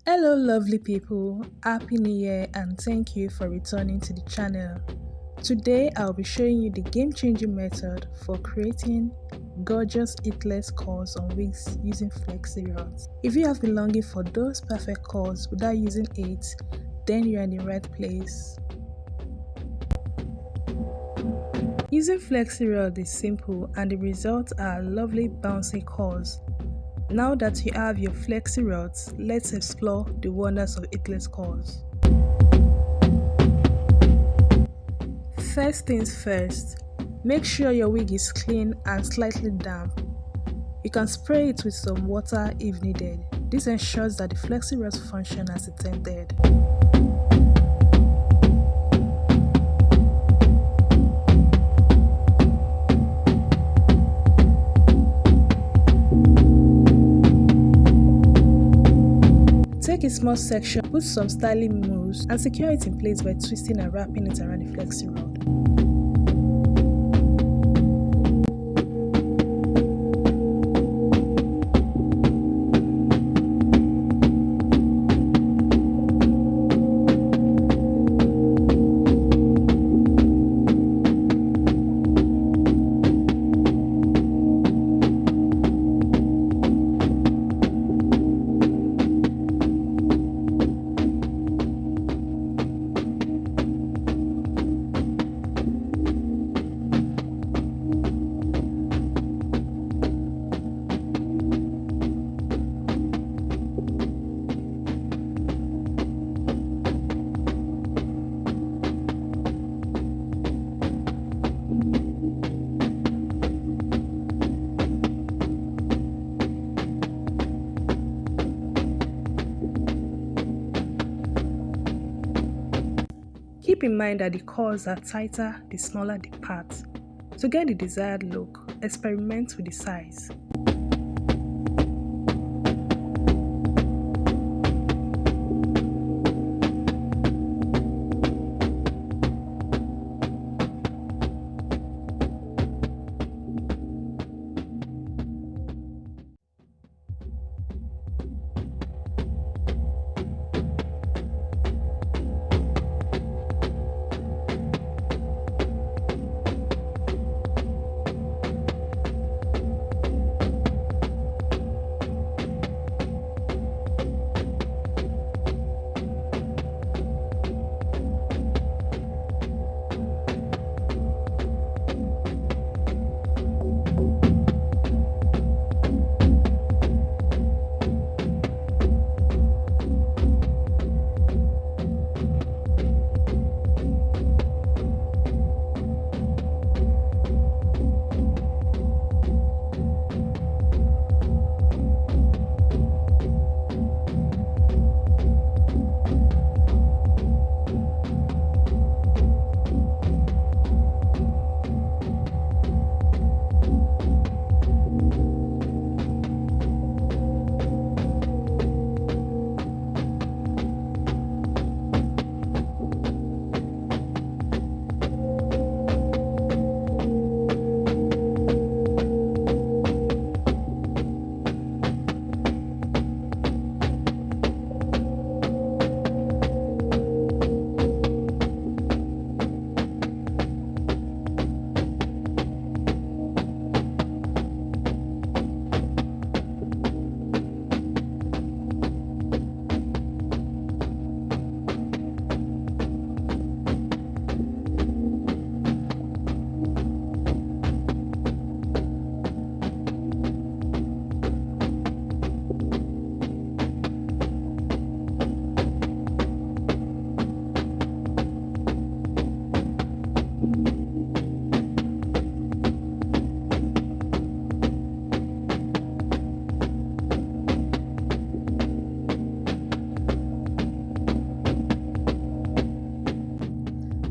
Hello, lovely people. Happy New Year and thank you for returning to the channel. Today, I'll be showing you the game-changing method for creating gorgeous heatless curls on wigs using Flexi rods. If you have been longing for those perfect curls without using it, then you're in the right place. Using Flexi rod is simple and the results are lovely bouncy curls. Now that you have your Flexi rods, let's explore the wonders of heatless curls. First things first, make sure your wig is clean and slightly damp. You can spray it with some water if needed. This ensures that the Flexi rods function as intended. Take a small section, put some styling moves, and secure it in place by twisting and wrapping it around the Flexi rod. Keep in mind that the curls are tighter the smaller the part. To get the desired look, experiment with the size.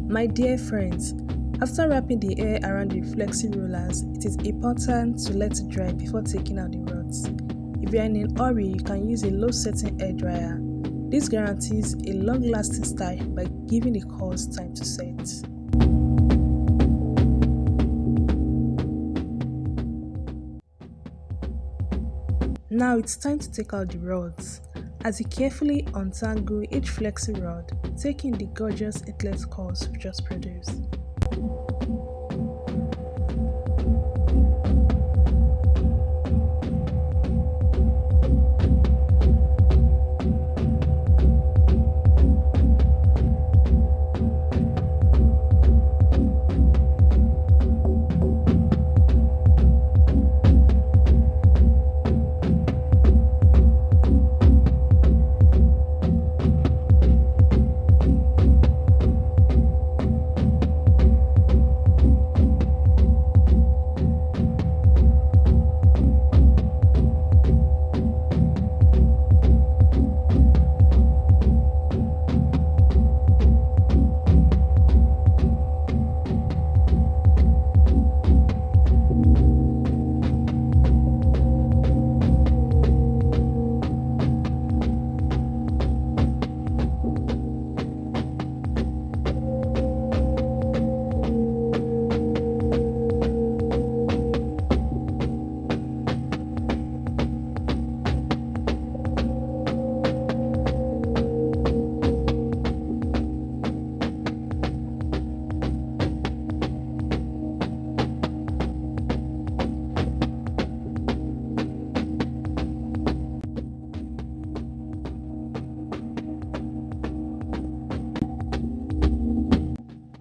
My dear friends, after wrapping the hair around the flexi rollers, it is important to let it dry before taking out the rods. If you are in a hurry, you can use a low-setting hair dryer. This guarantees a long-lasting style by giving the curls time to set. Now it's time to take out the rods. as you carefully untangle each flexi rod, taking the gorgeous heatless curls we just produced.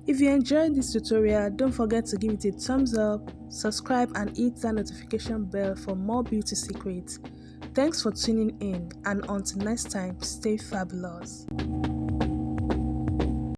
If you enjoyed this tutorial, don't forget to give it a thumbs up, subscribe and hit that notification bell for more beauty secrets. Thanks for tuning in, and until next time, stay fabulous.